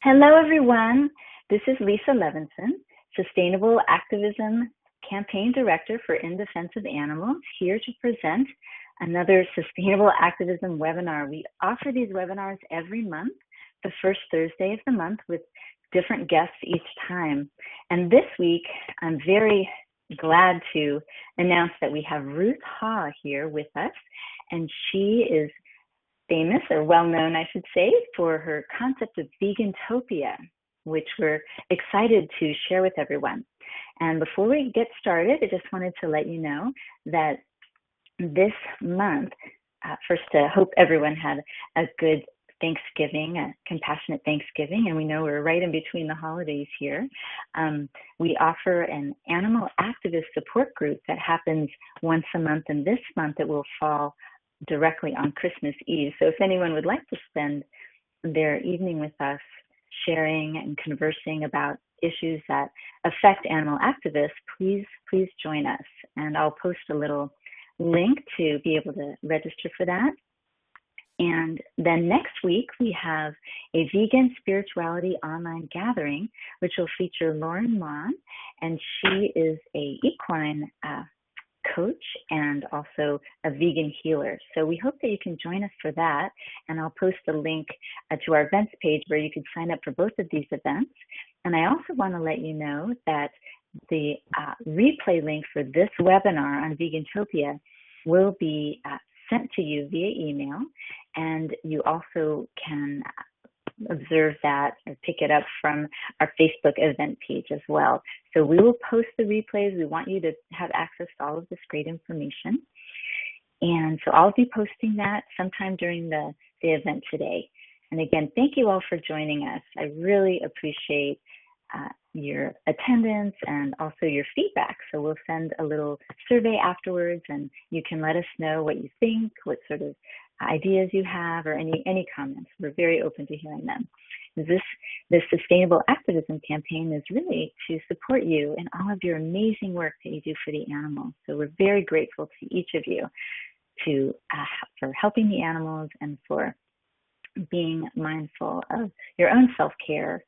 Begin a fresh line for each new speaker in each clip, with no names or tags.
Hello, everyone. This is Lisa Levinson, Sustainable Activism Campaign Director for In Defense of Animals, here to present another Sustainable Activism webinar. We offer these webinars every month, the first Thursday of the month, with different guests each time. And this week, I'm very glad to announce that we have Ruth Hawe here with us, and she is famous, or well-known, I should say, for her concept of Vegantopia, which we're excited to share with everyone. And before we get started, I just wanted to let you know that this month, first, I hope everyone had a good Thanksgiving, a compassionate Thanksgiving, and we know we're right in between the holidays here. We offer an animal activist support group that happens once a month, and this month it will fall directly on Christmas Eve. So if anyone would like to spend their evening with us sharing and conversing about issues that affect animal activists, please join us. And I'll post a little link to be able to register for that. And then next week, we have a vegan spirituality online gathering, which will feature Lauren Mon, and she is a equine coach and also a vegan healer. So we hope that you can join us for that. And I'll post a link to our events page where you can sign up for both of these events. And I also want to let you know that the replay link for this webinar on Vegantopia will be sent to you via email. And you also can observe that or pick it up from our Facebook event page as well. So we will post the replays. We want you to have access to all of this great information. And so I'll be posting that sometime during the event today. And again, thank you all for joining us. I really appreciate your attendance and also your feedback. So we'll send a little survey afterwards, and you can let us know what you think, what sort of ideas you have, or any comments. We're very open to hearing them. This Sustainable Activism campaign is really to support you in all of your amazing work that you do for the animals. So we're very grateful to each of you for helping the animals and for being mindful of your own self-care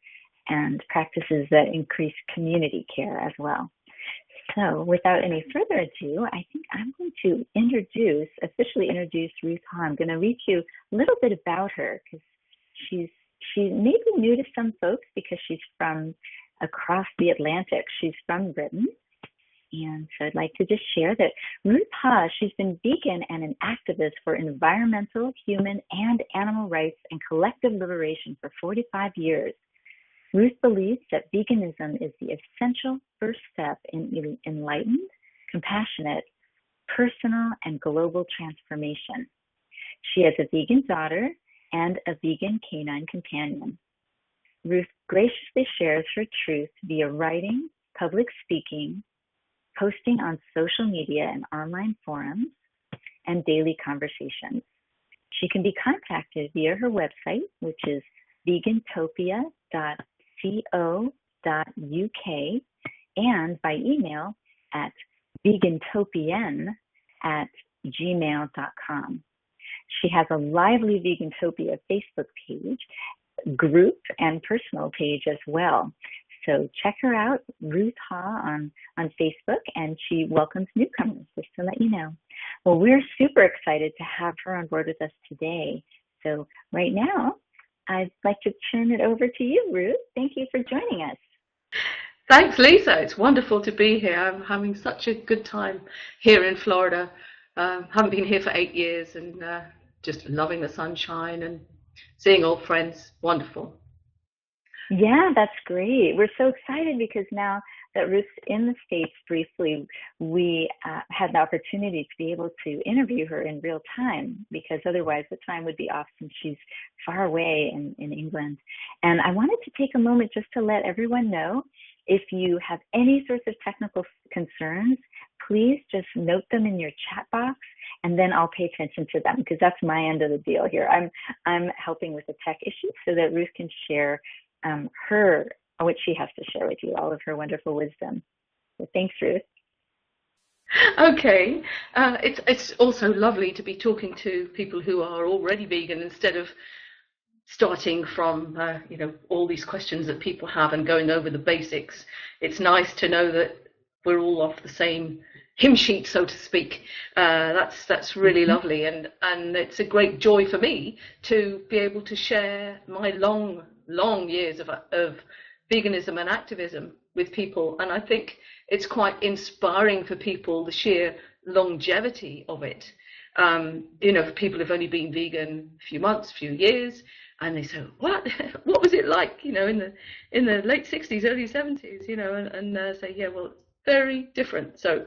and practices that increase community care as well. So without any further ado, I think I'm going to officially introduce Ruth Hawe. I'm going to read you a little bit about her, because she may be new to some folks because she's from across the Atlantic. She's from Britain. And so I'd like to just share that Ruth Hawe, she's been vegan and an activist for environmental, human, and animal rights and collective liberation for 45 years. Ruth believes that veganism is the essential first step in enlightened, compassionate, personal, and global transformation. She has a vegan daughter and a vegan canine companion. Ruth graciously shares her truth via writing, public speaking, posting on social media and online forums, and daily conversations. She can be contacted via her website, which is vegantopia.co.uk, and by email at vegantopian@gmail.com. She has a lively Vegantopia Facebook page, group, and personal page as well. So check her out, Ruth Hawe, on Facebook, and she welcomes newcomers, just to let you know. Well, we're super excited to have her on board with us today. So right now, I'd like to turn it over to you, Ruth. Thank you for joining us.
Thanks, Lisa. It's wonderful to be here. I'm having such a good time here in Florida. Haven't been here for 8 years, and just loving the sunshine and seeing old friends. Wonderful.
Yeah, that's great. We're so excited because now that Ruth's in the States briefly, we had the opportunity to be able to interview her in real time, because otherwise the time would be off since she's far away in England. And I wanted to take a moment just to let everyone know, if you have any sorts of technical concerns, please just note them in your chat box, and then I'll pay attention to them, because that's my end of the deal here. I'm helping with the tech issues so that Ruth can share what she has to share with you, all of her wonderful wisdom. So thanks, Ruth.
Okay. It's also lovely to be talking to people who are already vegan instead of starting from all these questions that people have and going over the basics. It's nice to know that we're all off the same hymn sheet, so to speak. That's really lovely, and it's a great joy for me to be able to share my long years of veganism and activism with people. And I think it's quite inspiring for people, the sheer longevity of it. For people who've only been vegan a few months, few years, and they say, what was it like, in the late 60s, early 70s, and say, yeah, well, it's very different. So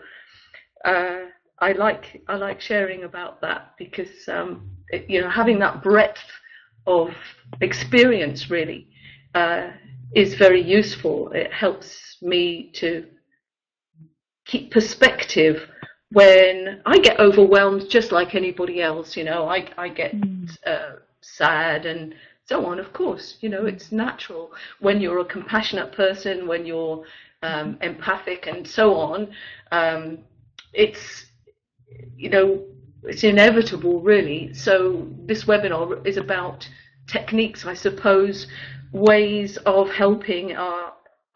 I like sharing about that, because having that breadth of experience really is very useful. It helps me to keep perspective when I get overwhelmed, just like anybody else. I get sad and so on. Of course, it's natural when you're a compassionate person, when you're empathic and so on. It's inevitable, really. So this webinar is about techniques, I suppose, ways of helping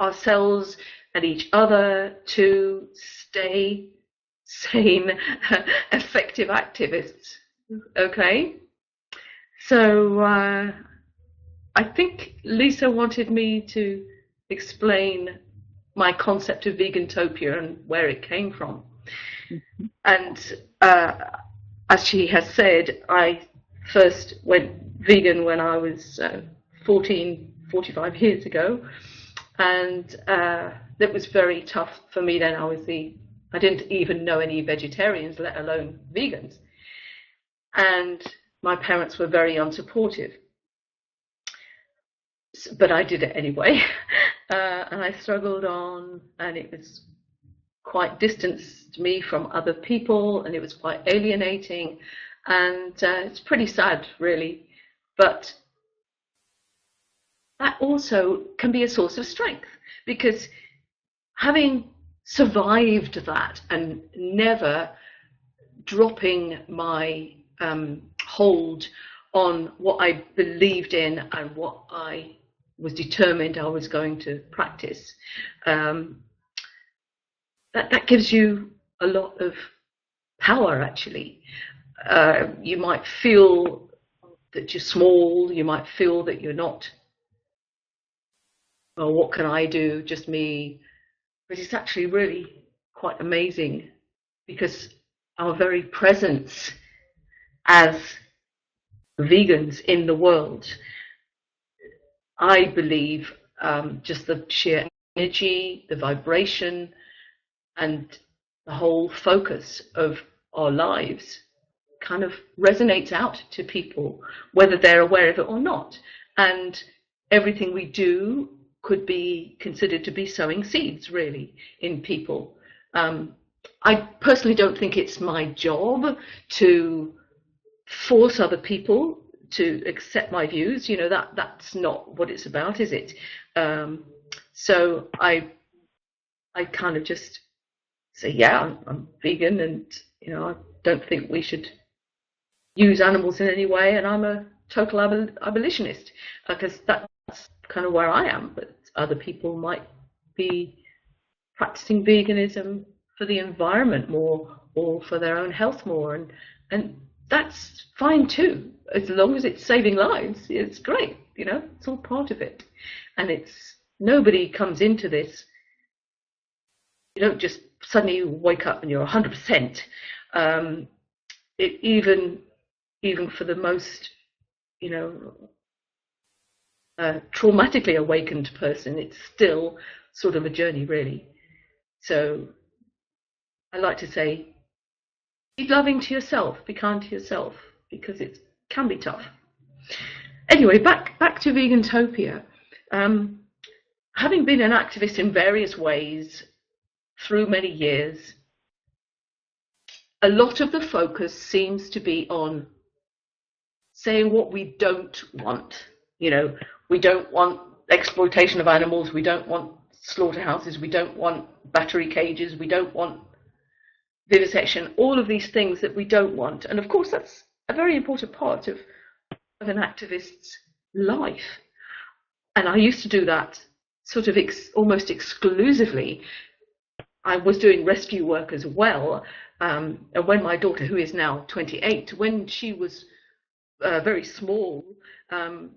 ourselves and each other to stay sane, effective activists. Okay, so I think Lisa wanted me to explain my concept of Vegantopia and where it came from. And as she has said, I first went vegan when I was 45 years ago, and it was very tough for me then. I didn't even know any vegetarians, let alone vegans, and my parents were very unsupportive, but I did it anyway. And I struggled on, and it was quite distanced me from other people, and it was quite alienating, and it's pretty sad, really. But that also can be a source of strength, because having survived that and never dropping my hold on what I believed in and what I was determined I was going to practice, that gives you a lot of power, actually. You might feel that you're small, you might feel that you're not, well, what can I do, just me? But it's actually really quite amazing, because our very presence as vegans in the world, I believe, just the sheer energy, the vibration, and the whole focus of our lives kind of resonates out to people, whether they're aware of it or not. And everything we do could be considered to be sowing seeds, really, in people. I personally don't think it's my job to force other people to accept my views. That's not what it's about, is it? So I kind of just say, yeah, I'm vegan, and I don't think we should use animals in any way, and I'm a total abolitionist, because that's kind of where I am. But other people might be practicing veganism for the environment more, or for their own health more, and that's fine too, as long as it's saving lives. It's great, it's all part of it. And nobody comes into this, you don't just suddenly wake up and you're 100%. Even for the most traumatically awakened person, it's still sort of a journey, really. So I like to say, be loving to yourself, be kind to yourself, because it can be tough. Anyway, back to Vegantopia. Having been an activist in various ways through many years, a lot of the focus seems to be on saying what we don't want. We don't want exploitation of animals, we don't want slaughterhouses, we don't want battery cages, we don't want vivisection, all of these things that we don't want. And of course, that's a very important part of an activist's life. And I used to do that sort of almost exclusively. I was doing rescue work as well. And when my daughter, who is now 28, when she was very small,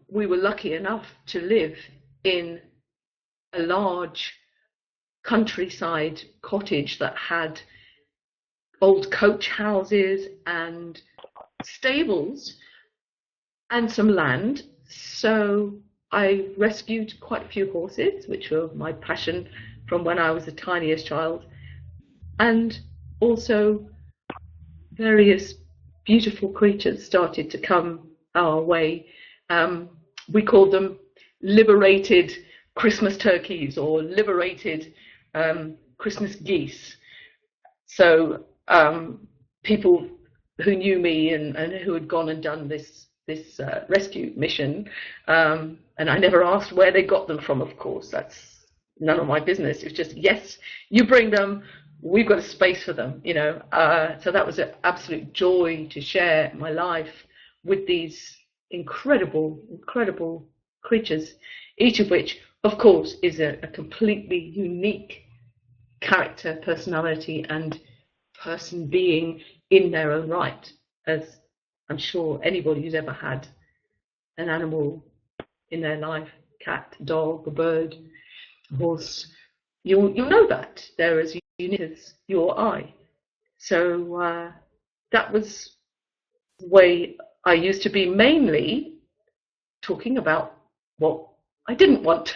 we were lucky enough to live in a large countryside cottage that had old coach houses and stables and some land. So I rescued quite a few horses, which were my passion from when I was the tiniest child, and also various beautiful creatures started to come our way. We called them liberated Christmas turkeys or liberated Christmas geese. So people who knew me and who had gone and done this rescue mission, and I never asked where they got them from, of course. That's none of my business. It was just, yes, you bring them, we've got a space for them, you know. So that was an absolute joy to share my life with these incredible creatures, each of which, of course, is a completely unique character, personality, and person being in their own right, as I'm sure anybody who's ever had an animal in their life, cat, dog, a bird, a horse, you'll know that they're as unique as you or I. So that was the way I used to be, mainly talking about what I didn't want.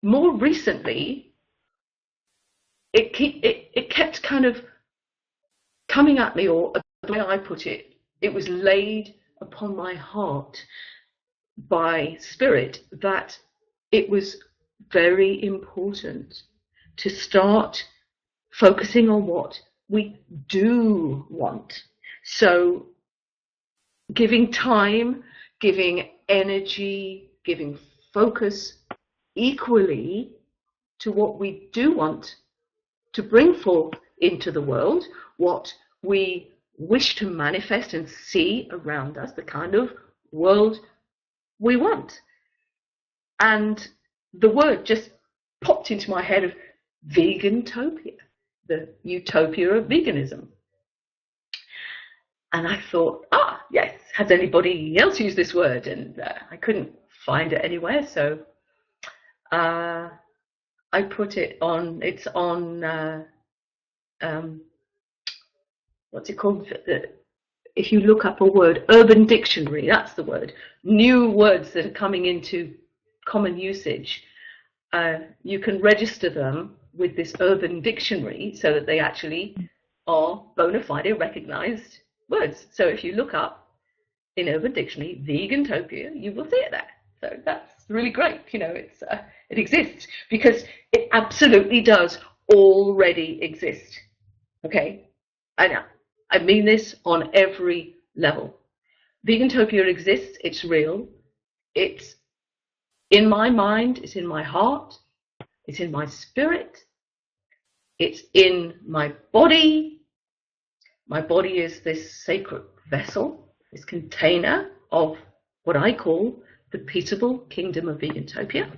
More recently, it kept kind of coming at me, or the way I put it, it was laid upon my heart by Spirit that it was very important to start focusing on what we do want. So giving time, giving energy, giving focus equally to what we do want to bring forth into the world, what we wish to manifest and see around us, the kind of world we want. And the word just popped into my head of Vegantopia, the utopia of veganism. And I thought, yes, has anybody else used this word? And I couldn't find it anywhere, so I put it on, it's on, what's it called? If you look up a word, Urban Dictionary, that's the word. New words that are coming into common usage. You can register them with this Urban Dictionary so that they actually are bona fide, recognized words. So if you look up in Urban Dictionary, Vegantopia, you will see it there. So that's really great. You know, it exists because it absolutely does already exist. Okay, I mean this on every level. Vegantopia exists. It's real. It's in my mind. It's in my heart. It's in my spirit. It's in my body. My body is this sacred vessel, this container of what I call the peaceable kingdom of Vegantopia.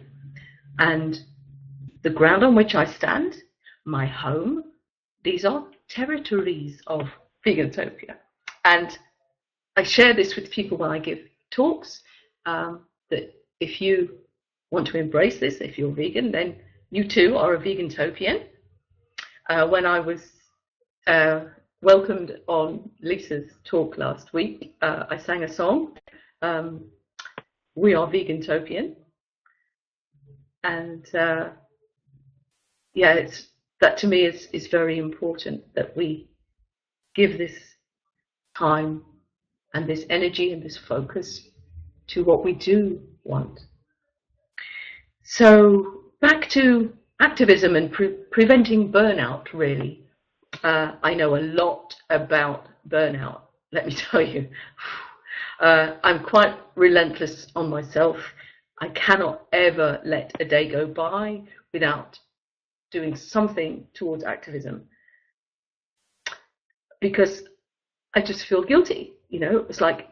And the ground on which I stand, my home, these are territories of Vegantopia. And I share this with people when I give talks, that if you want to embrace this, if you're vegan, then you too are a Vegantopian. When I was welcomed on Lisa's talk last week, I sang a song, We Are Vegantopian. And yeah, that to me is very important, that we give this time and this energy and this focus to what we do want. So back to activism and preventing burnout, really. I know a lot about burnout, let me tell you. I'm quite relentless on myself. I cannot ever let a day go by without doing something towards activism, because I just feel guilty. You know, it's like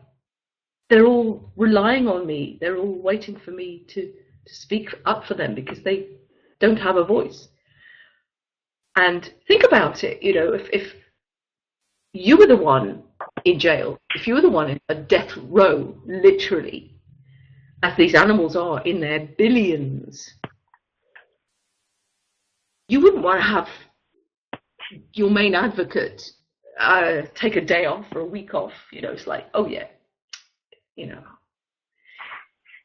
they're all relying on me. They're all waiting for me to speak up for them because they don't have a voice. And think about it, you know, if you were the one in jail, if you were the one in a death row, literally, as these animals are in their billions, you wouldn't want to have your main advocate take a day off or a week off. You know, it's like, oh yeah, you know.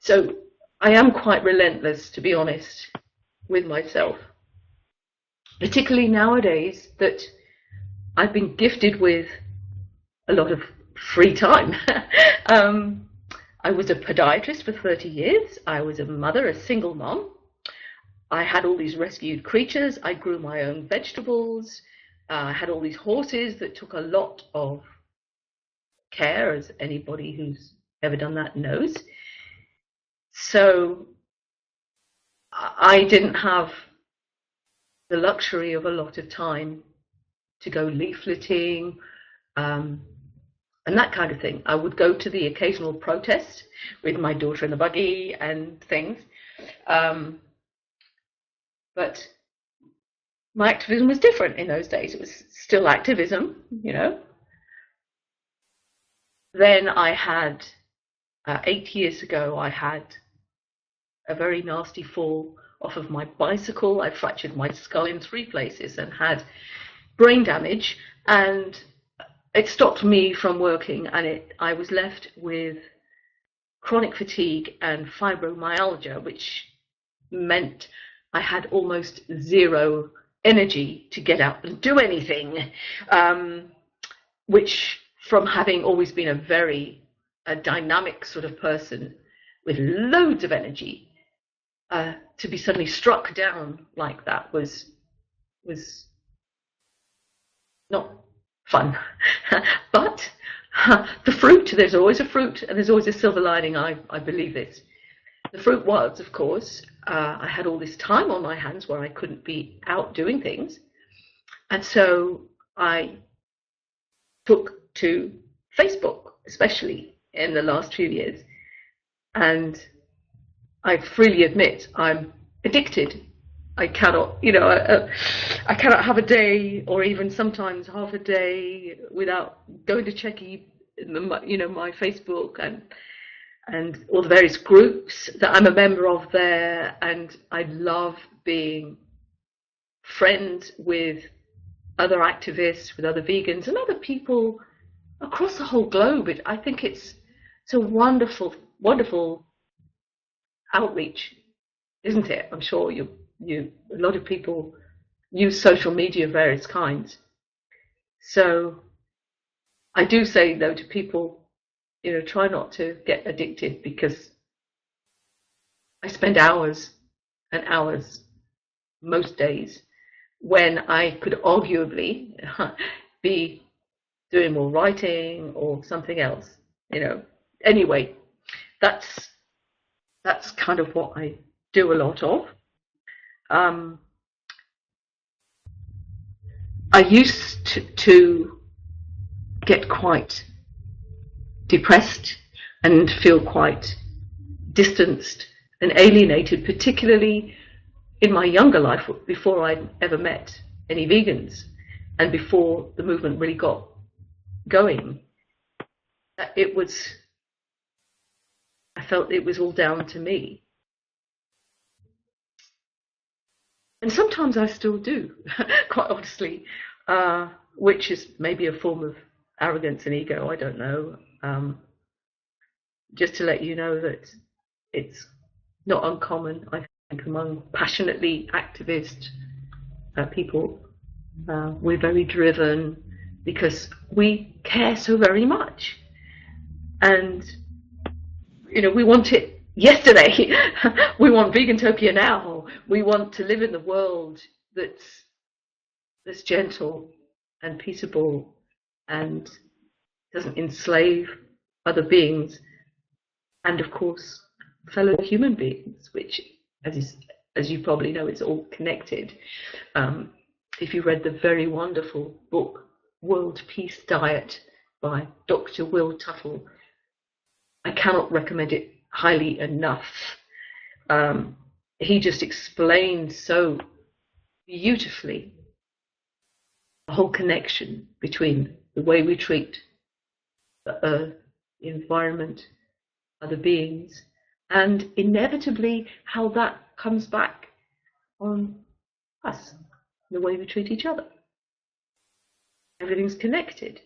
So I am quite relentless, to be honest, with myself, particularly nowadays that I've been gifted with a lot of free time. I was a podiatrist for 30 years. I was a mother, a single mom. I had all these rescued creatures. I grew my own vegetables. I had all these horses that took a lot of care, as anybody who's ever done that knows. So I didn't have the luxury of a lot of time to go leafleting and that kind of thing. I would go to the occasional protest with my daughter in the buggy and things. But my activism was different in those days. It was still activism, you know. Then I had, 8 years ago, I had a very nasty fall off of my bicycle. I fractured my skull in 3 places and had brain damage, and it stopped me from working, and I was left with chronic fatigue and fibromyalgia, which meant I had almost zero energy to get out and do anything, which, from having always been a very dynamic sort of person with loads of energy, to be suddenly struck down like that was not fun. But the fruit, there's always a fruit and there's always a silver lining. I believe this. The fruit was, of course, I had all this time on my hands where I couldn't be out doing things. And so I took to Facebook, especially in the last few years. And I freely admit I'm addicted. I cannot, you know, I cannot have a day or even sometimes half a day without going to check, you know, my Facebook and all the various groups that I'm a member of there. And I love being friends with other activists, with other vegans and other people across the whole globe. I think it's a wonderful, wonderful outreach, isn't it? I'm sure a lot of people use social media of various kinds. So I do say, though, to people, you know, try not to get addicted, because I spend hours and hours most days when I could arguably be doing more writing or something else, you know. Anyway, that's kind of what I do a lot of. I used to get quite depressed and feel quite distanced and alienated, particularly in my younger life, before I'd ever met any vegans and before the movement really got going. I felt it was all down to me. And sometimes I still do, quite honestly, which is maybe a form of arrogance and ego, I don't know. Just to let you know that it's not uncommon, I think, among passionately activist people. We're very driven because we care so very much. And, you know, we want it yesterday. We want Vegantopia now. We want to live in the world that's gentle and peaceable and doesn't enslave other beings, and of course fellow human beings, which, as you probably know, it's all connected. If you read the very wonderful book World Peace Diet by Dr. Will Tuttle, I cannot recommend it highly enough. He just explained so beautifully the whole connection between the way we treat the earth, the environment, other beings, and inevitably how that comes back on us, the way we treat each other. Everything's connected.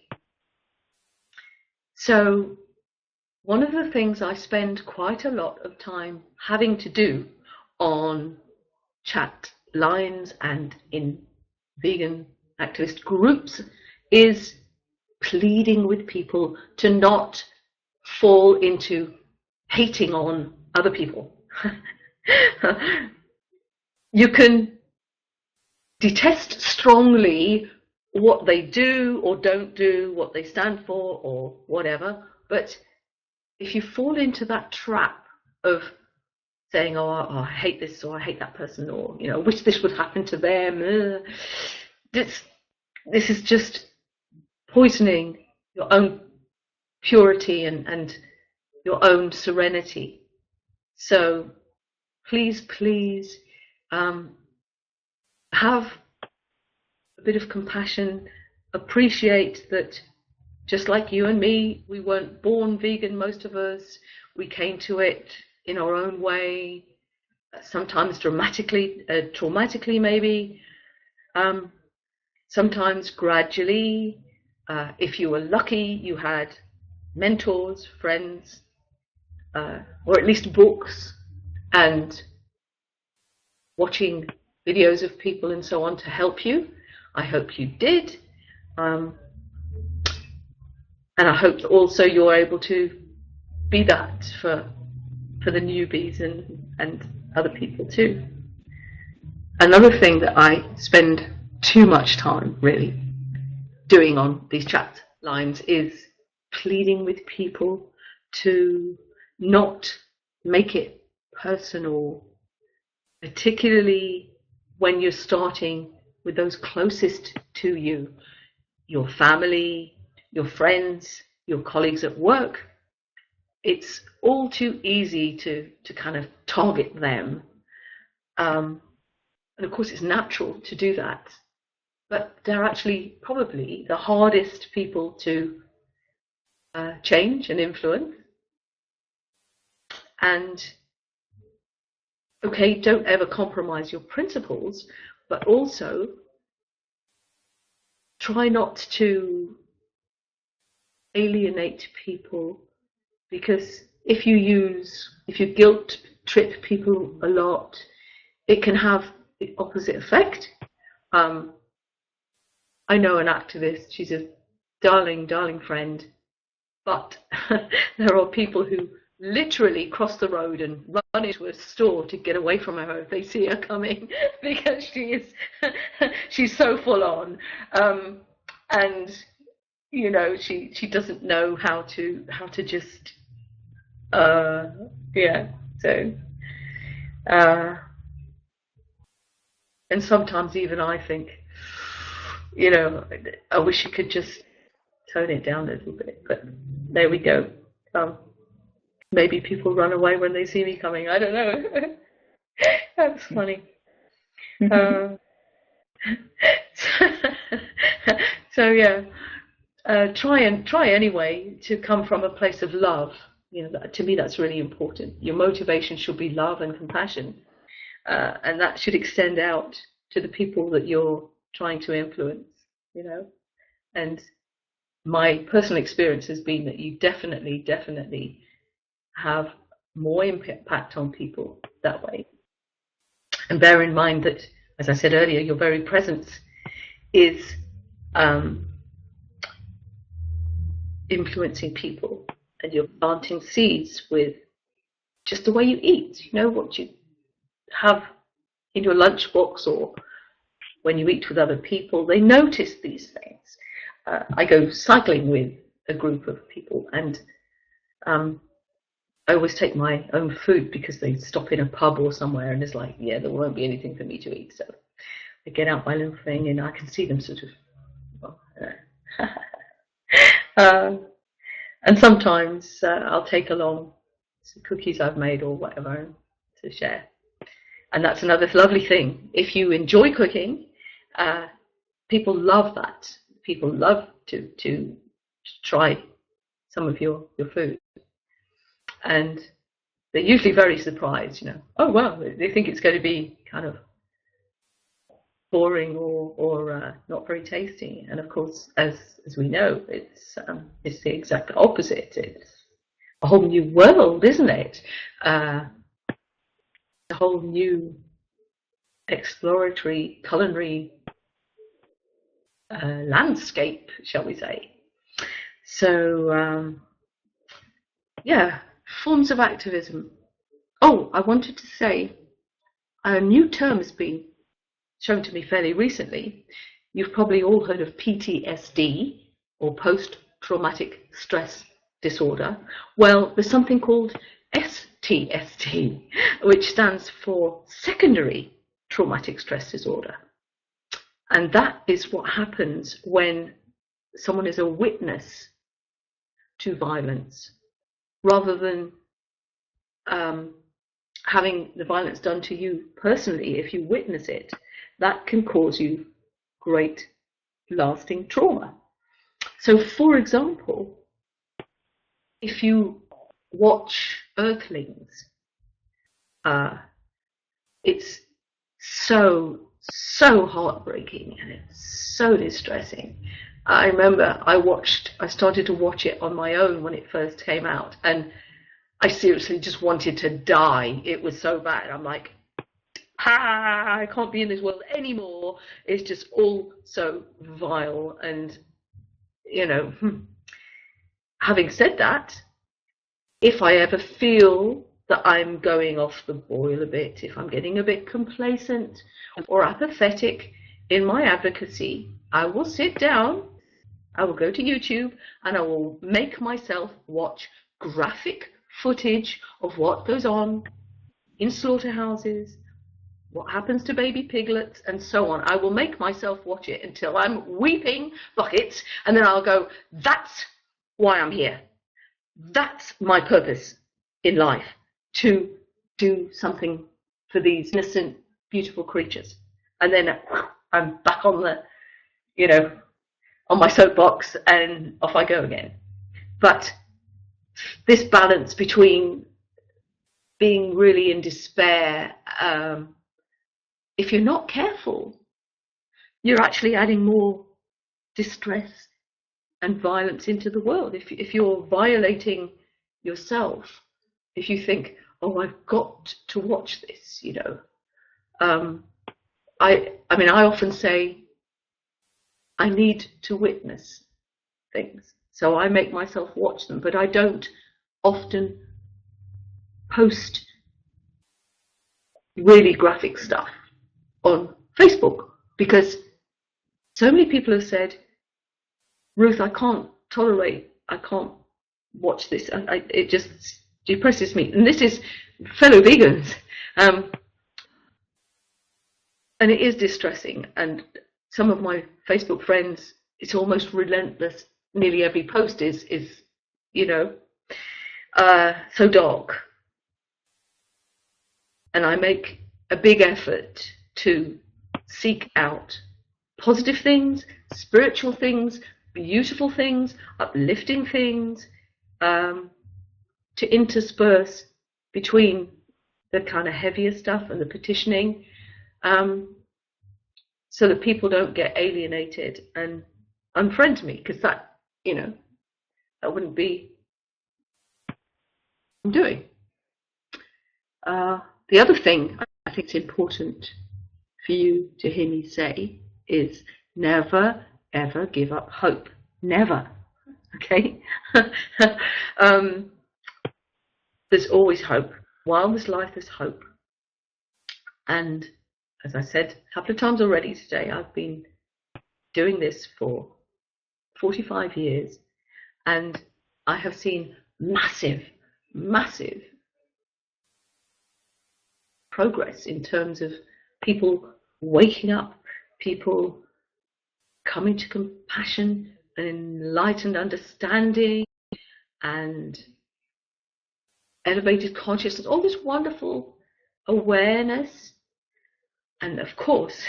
So one of the things I spend quite a lot of time having to do on chat lines and in vegan activist groups is pleading with people to not fall into hating on other people. You can detest strongly what they do or don't do, what they stand for or whatever, but if you fall into that trap of saying, oh, I hate this, or I hate that person, or, you know, wish this would happen to them, this is just poisoning your own purity and your own serenity. So please, please have a bit of compassion, appreciate that just like you and me, we weren't born vegan, most of us. We came to it in our own way, sometimes traumatically maybe, sometimes gradually. If you were lucky, you had mentors, friends, or at least books, and watching videos of people and so on to help you. I hope you did. And I hope that also you're able to be that for the newbies and other people too. Another thing that I spend too much time really doing on these chat lines is pleading with people to not make it personal, particularly when you're starting with those closest to you, your family, your friends, your colleagues at work. It's all too easy to kind of target them. And of course, it's natural to do that. But they're actually probably the hardest people to change and influence. And okay, don't ever compromise your principles, but also try not to alienate people, because if you guilt trip people a lot, it can have the opposite effect. I know an activist, she's a darling, darling friend, but there are people who literally cross the road and run into a store to get away from her if they see her coming, because she's so full on, and you know, she doesn't know how to just yeah. So and sometimes even I think, you know, I wish you could just tone it down a little bit, but there we go. Maybe people run away when they see me coming. I don't know. That's funny. So yeah, try anyway to come from a place of love. You know, to me that's really important. Your motivation should be love and compassion, and that should extend out to the people that you're trying to influence. You know, and my personal experience has been that you definitely have more impact on people that way. And bear in mind that, as I said earlier, your very presence is influencing people, and you're planting seeds with just the way you eat. You know, what you have in your lunchbox or when you eat with other people, they notice these things. I go cycling with a group of people, and I always take my own food because they stop in a pub or somewhere and it's like, yeah, there won't be anything for me to eat. So I get out my little thing and I can see them sort of, well, And sometimes I'll take along some cookies I've made or whatever to share. And that's another lovely thing. If you enjoy cooking, people love that. People love to try some of your food. And they're usually very surprised, you know. Oh, wow, they think it's going to be kind of boring or not very tasty. And of course, as we know, it's the exact opposite. It's a whole new world, isn't it? A whole new exploratory culinary landscape, shall we say. So, yeah, forms of activism. Oh, I wanted to say a new term has been shown to me fairly recently. You've probably all heard of PTSD, or post-traumatic stress disorder. Well, there's something called STSD, which stands for secondary traumatic stress disorder. And that is what happens when someone is a witness to violence, rather than having the violence done to you personally. If you witness it, that can cause you great lasting trauma. So, for example, if you watch Earthlings, it's so heartbreaking and it's so distressing. I remember I started to watch it on my own when it first came out, and I seriously just wanted to die. It was so bad. I'm like, I can't be in this world anymore. It's just all so vile. And, you know, having said that, if I ever feel that I'm going off the boil a bit, if I'm getting a bit complacent or apathetic in my advocacy, I will sit down, I will go to YouTube, and I will make myself watch graphic footage of what goes on in slaughterhouses, what happens to baby piglets, and so on. I will make myself watch it until I'm weeping buckets, and then I'll go, that's why I'm here. That's my purpose in life, to do something for these innocent, beautiful creatures. And then I'm back on the, you know, on my soapbox, and off I go again. But this balance between being really in despair, if you're not careful, you're actually adding more distress and violence into the world. If you're violating yourself, if you think, oh, I've got to watch this, you know. I mean, I often say I need to witness things, so I make myself watch them, but I don't often post really graphic stuff on Facebook, because so many people have said, Ruth, I can't watch this. It just depresses me. And this is fellow vegans. And it is distressing. And some of my Facebook friends, it's almost relentless. Nearly every post is you know, so dark. And I make a big effort to seek out positive things, spiritual things, beautiful things, uplifting things, to intersperse between the kind of heavier stuff and the petitioning, so that people don't get alienated and unfriend me, because that, you know, that wouldn't be what I'm doing. The other thing I think it's important for you to hear me say is never, ever give up hope. Never. Okay? There's always hope. While there's life, there's hope. And as I said a couple of times already today, I've been doing this for 45 years, and I have seen massive progress in terms of people waking up, people coming to compassion and enlightened understanding, and elevated consciousness, all this wonderful awareness, and of course,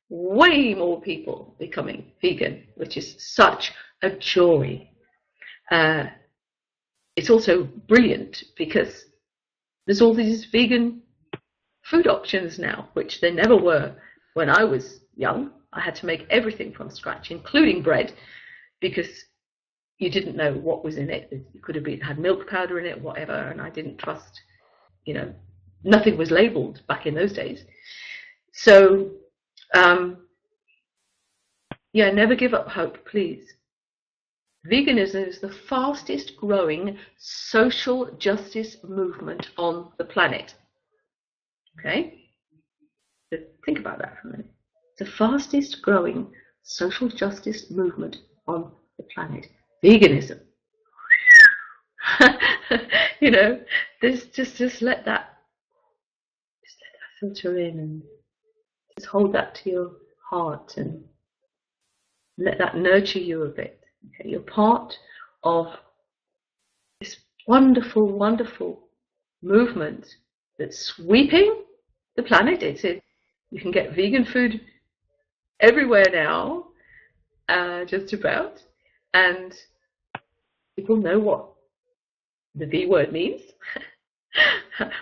way more people becoming vegan, which is such a joy. It's also brilliant because there's all these vegan food options now, which there never were when I was young. I had to make everything from scratch, including bread, because you didn't know what was in it. It could have had milk powder in it, whatever, and I didn't trust, nothing was labeled back in those days. So, never give up hope, please. Veganism is the fastest growing social justice movement on the planet. Okay? So think about that for a minute. The fastest growing social justice movement on the planet. Veganism. Just let that filter in, and just hold that to your heart and let that nurture you a bit. Okay, you're part of this wonderful, wonderful movement that's sweeping the planet. You can get vegan food everywhere now, just about, and people know what the V word means,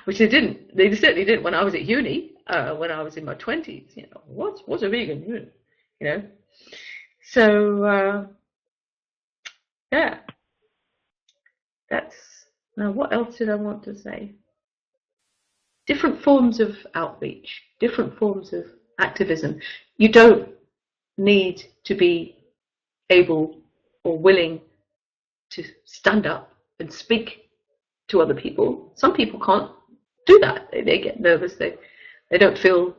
which they didn't. They certainly didn't when I was at uni, when I was in my 20s. What's a vegan? So yeah, that's. Now, what else did I want to say? Different forms of outreach, different forms of activism. You don't need to be able or willing to stand up and speak to other people. Some people can't do that. They get nervous. They don't feel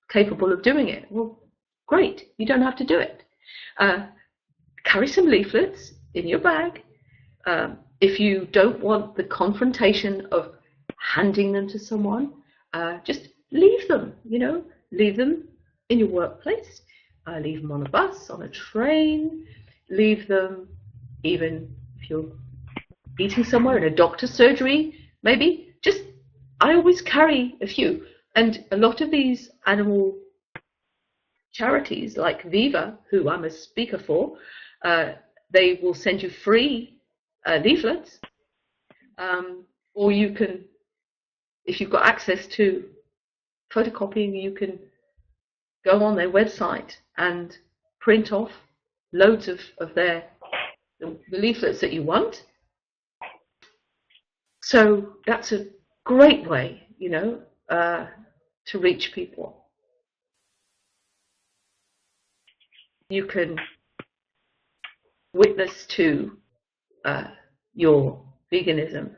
capable of doing it. Well, great. You don't have to do it. Carry some leaflets in your bag. If you don't want the confrontation of handing them to someone, just leave them. Leave them in your workplace. Leave them on a bus, on a train. Leave them even if you're eating somewhere, in a doctor's surgery, maybe. I always carry a few. And a lot of these animal charities, like Viva, who I'm a speaker for, they will send you free leaflets. Or you can, if you've got access to photocopying, you can go on their website and print off loads of the leaflets that you want. So that's a great way, to reach people. You can witness to your veganism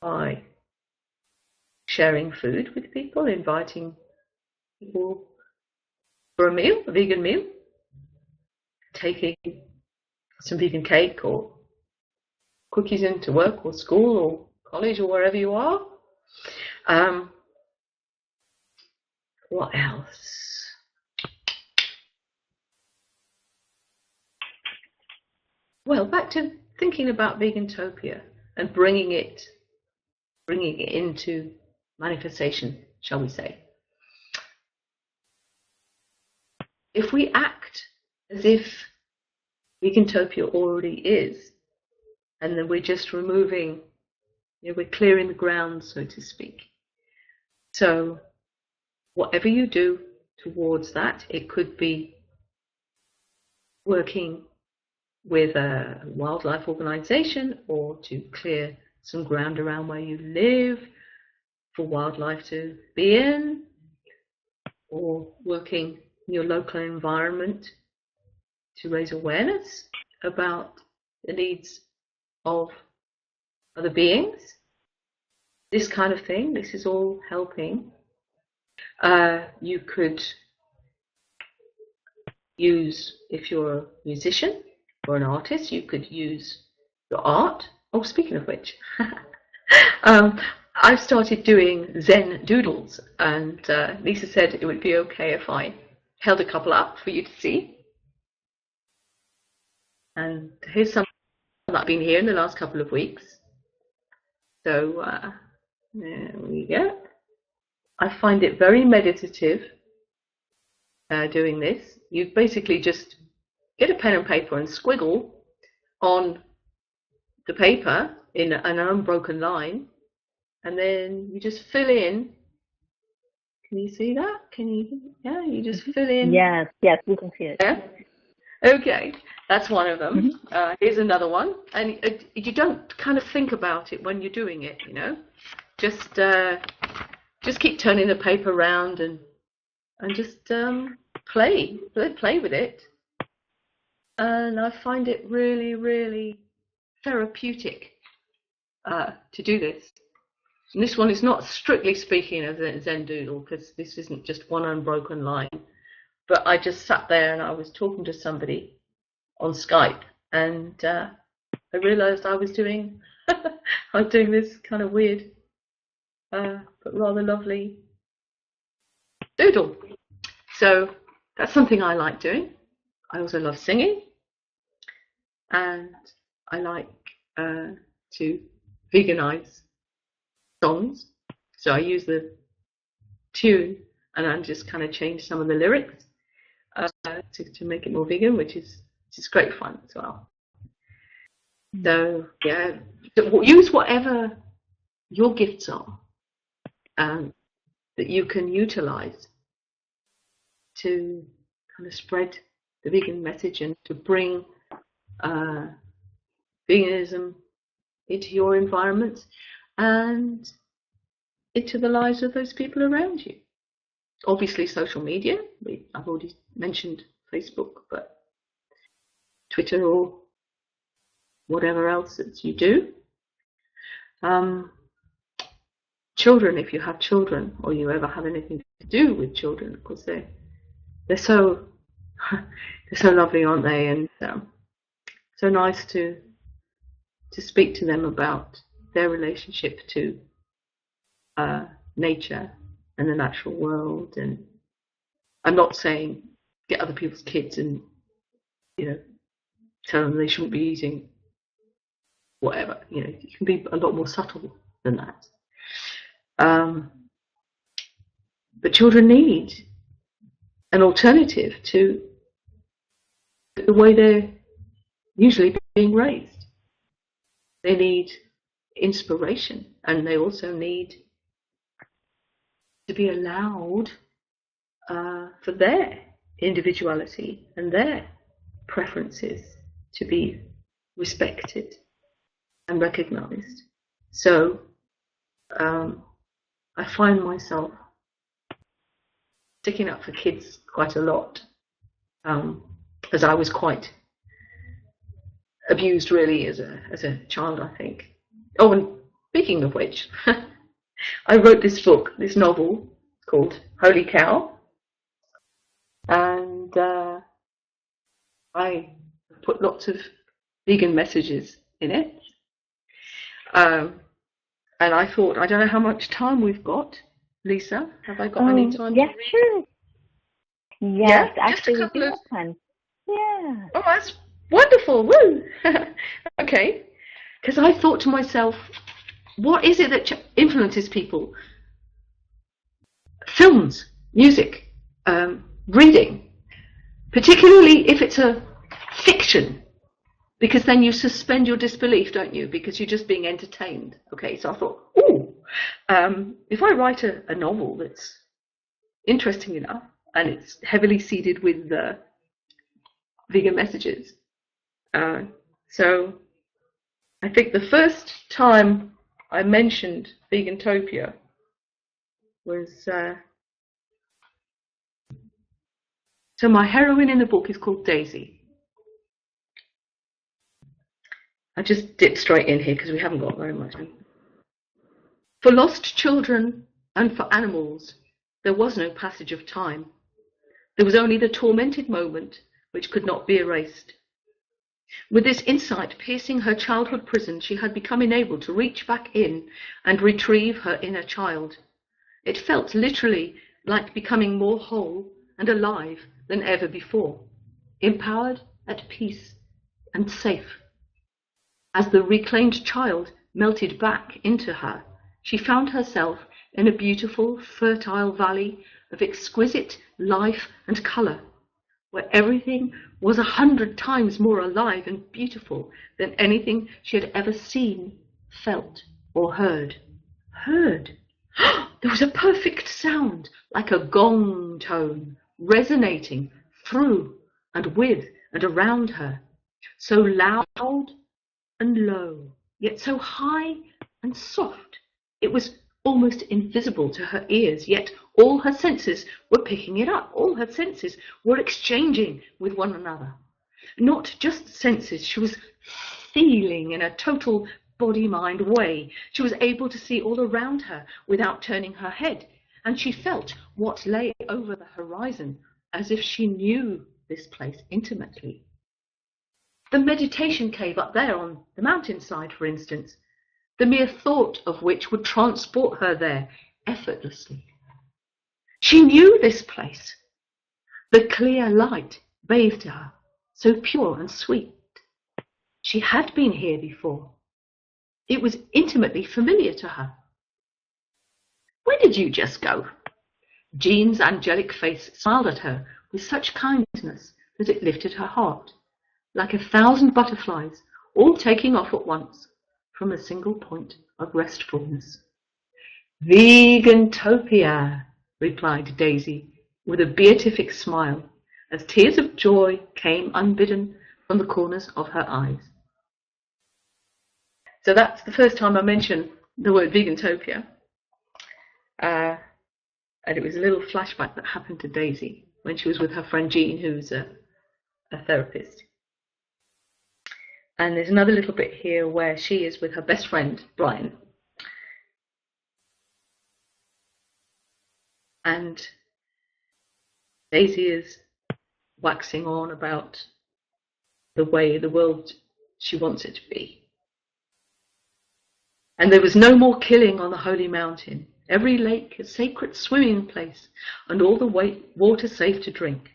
by sharing food with people, inviting people for a vegan meal, taking some vegan cake or cookies into work or school or college or wherever you are. What else? Well, back to thinking about Vegantopia and bringing it into manifestation, shall we say. If we act as if Vegantopia already is, and then we're just removing, we're clearing the ground, so to speak. So whatever you do towards that, it could be working with a wildlife organization, or to clear some ground around where you live for wildlife to be in, or working in your local environment to raise awareness about the needs of other beings. This kind of thing, this is all helping. You could use, if you're a musician or an artist, you could use your art. Oh, speaking of which, I've started doing Zen doodles, and Lisa said it would be okay if I held a couple up for you to see. And here's some that I've been here in the last couple of weeks. So there we go. I find it very meditative doing this. You basically just get a pen and paper and squiggle on the paper in an unbroken line, and then you just fill in. Can you see that? Yeah, you just fill in.
Yes, we can see it.
Yeah? Okay, that's one of them. Here's another one, and you don't kind of think about it when you're doing it, you know. Just keep turning the paper around and just play with it. And I find it really, really therapeutic to do this. And this one is not strictly speaking as a Zen doodle, because this isn't just one unbroken line. But I just sat there and I was talking to somebody on Skype, and I realised I was doing this kind of weird but rather lovely doodle. So that's something I like doing. I also love singing, and I like to veganize songs. So I use the tune and I just kind of change some of the lyrics to make it more vegan, which is great fun as well. So yeah, use whatever your gifts are that you can utilize to kind of spread the vegan message and to bring veganism into your environment and into the lives of those people around you. Obviously, social media. I've already mentioned Facebook, but Twitter or whatever else that you do. Children, if you have children, or you ever have anything to do with children, of course they're so lovely, aren't they? And so nice to speak to them about their relationship to nature and the natural world. And I'm not saying get other people's kids and, you know, tell them they shouldn't be eating whatever. You know, you can be a lot more subtle than that. But children need an alternative to the way they're usually being raised. They need inspiration, and they also need to be allowed for their individuality and their preferences to be respected and recognized. So I find myself sticking up for kids quite a lot, as I was quite abused really as a child, I think. Oh, and speaking of which, I wrote this book, this novel called Holy Cow, and I put lots of vegan messages in it. And I thought, I don't know how much time we've got. Lisa, have I got any time?
Yes, sure. Yes,
yeah?
actually, we do have time. Yeah.
Oh, that's wonderful. Woo! Okay. Because I thought to myself, what is it that influences people? Films, music, reading, particularly if it's a fiction, because then you suspend your disbelief, don't you? Because you're just being entertained. Okay, so I thought, if I write a novel that's interesting enough and it's heavily seeded with vegan messages. So I think the first time I mentioned Vegantopia was, so my heroine in the book is called Daisy. I just dip straight in here because we haven't got very much time. For lost children and for animals, there was no passage of time. There was only the tormented moment which could not be erased. With this insight piercing her childhood prison, she had become enabled to reach back in and retrieve her inner child. It felt literally like becoming more whole and alive than ever before, empowered, at peace, and safe. As the reclaimed child melted back into her, she found herself in a beautiful, fertile valley of exquisite life and colour, where everything was 100 times more alive and beautiful than anything she had ever seen, felt, or heard. Heard! There was a perfect sound, like a gong tone, resonating through and with and around her, so loud and low, yet so high and soft. It was almost invisible to her ears, yet all her senses were picking it up. All her senses were exchanging with one another. Not just senses, she was feeling in a total body-mind way. She was able to see all around her without turning her head, and she felt what lay over the horizon as if she knew this place intimately. The meditation cave up there on the mountainside, for instance, the mere thought of which would transport her there effortlessly. She knew this place. The clear light bathed her, so pure and sweet. She had been here before. It was intimately familiar to her. Where did you just go? Jean's angelic face smiled at her with such kindness that it lifted her heart, like 1,000 butterflies, all taking off at once from a single point of restfulness. Vegantopia, replied Daisy, with a beatific smile, as tears of joy came unbidden from the corners of her eyes. So that's the first time I mentioned the word Vegantopia. And it was a little flashback that happened to Daisy when she was with her friend Jean, who's a therapist. And there's another little bit here where she is with her best friend, Brian. And Daisy is waxing on about the way the world she wants it to be. And there was no more killing on the holy mountain. Every lake a sacred swimming place, and all the water safe to drink.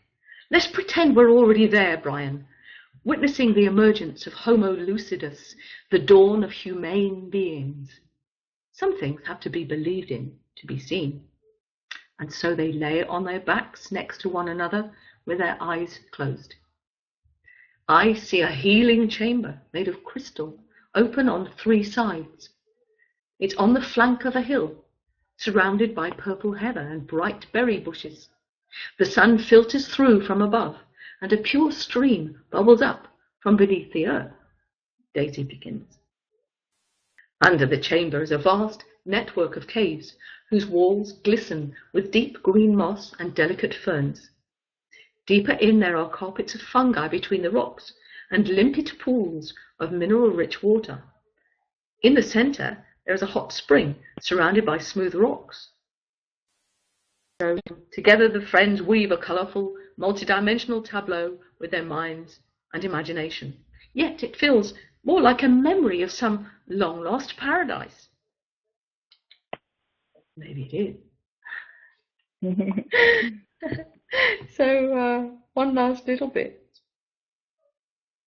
Let's pretend we're already there, Brian, witnessing the emergence of Homo lucidus, the dawn of humane beings. Some things have to be believed in to be seen. And so they lay on their backs next to one another with their eyes closed. I see a healing chamber made of crystal, open on 3 sides. It's on the flank of a hill, surrounded by purple heather and bright berry bushes. The sun filters through from above, and a pure stream bubbles up from beneath the earth. Daisy begins. Under the chamber is a vast network of caves, whose walls glisten with deep green moss and delicate ferns. Deeper in there are carpets of fungi between the rocks, and limpid pools of mineral-rich water. In the centre, there is a hot spring surrounded by smooth rocks. So together the friends weave a colourful, multidimensional tableau with their minds and imagination. Yet it feels more like a memory of some long-lost paradise. Maybe it is. So one last little bit.